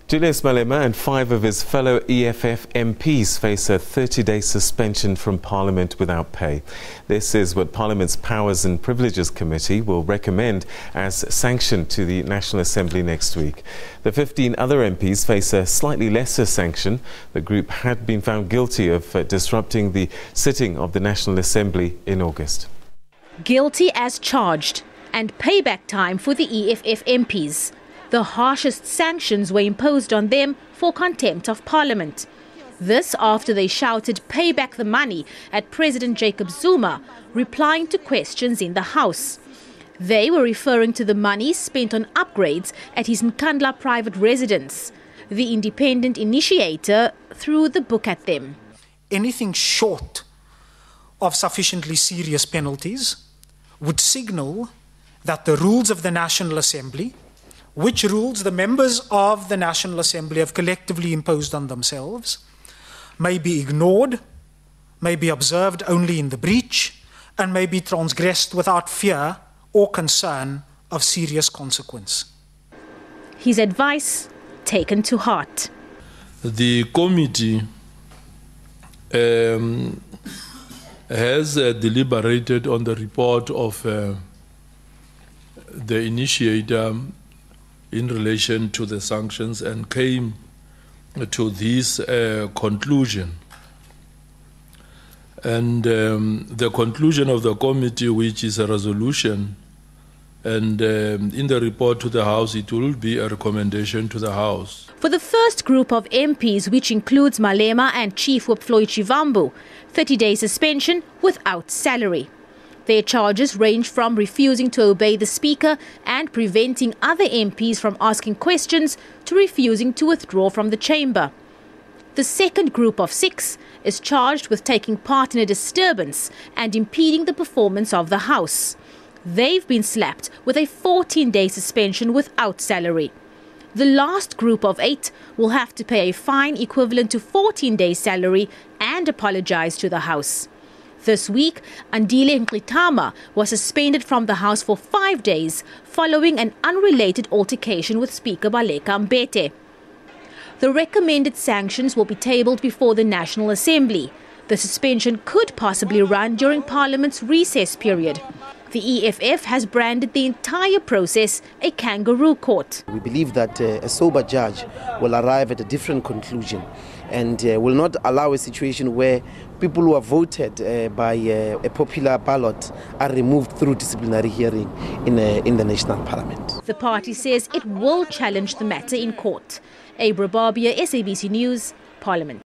Julius Malema and 5 of his fellow EFF MPs face a 30-day suspension from Parliament without pay. This is what Parliament's Powers and Privileges Committee will recommend as sanction to the National Assembly next week. The 15 other MPs face a slightly lesser sanction. The group had been found guilty of disrupting the sitting of the National Assembly in August. Guilty as charged, and payback time for the EFF MPs. The harshest sanctions were imposed on them for contempt of Parliament. This after they shouted "pay back the money" at President Jacob Zuma, replying to questions in the House. They were referring to the money spent on upgrades at his Nkandla private residence. The independent initiator threw the book at them. Anything short of sufficiently serious penalties would signal that the rules of the National Assembly, which rules the members of the National Assembly have collectively imposed on themselves, may be ignored, may be observed only in the breach, and may be transgressed without fear or concern of serious consequence. His advice taken to heart. The committee has deliberated on the report of the initiator in relation to the sanctions and came to this conclusion. And the conclusion of the committee, which is a resolution, and in the report to the House, it will be a recommendation to the House. For the first group of MPs, which includes Malema and Chief Whip Floyd Shivambu, 30-day suspension without salary. Their charges range from refusing to obey the Speaker and preventing other MPs from asking questions to refusing to withdraw from the chamber. The second group of 6 is charged with taking part in a disturbance and impeding the performance of the House. They've been slapped with a 14-day suspension without salary. The last group of 8 will have to pay a fine equivalent to 14 days' salary and apologize to the House. This week, Andile Nkitama was suspended from the House for 5 days following an unrelated altercation with Speaker Baleka Mbete. The recommended sanctions will be tabled before the National Assembly. The suspension could possibly run during Parliament's recess period. The EFF has branded the entire process a kangaroo court. We believe that a sober judge will arrive at a different conclusion and will not allow a situation where people who are voted by a popular ballot are removed through disciplinary hearing in the National Parliament. The party says it will challenge the matter in court. Abra Barbia, SABC News, Parliament.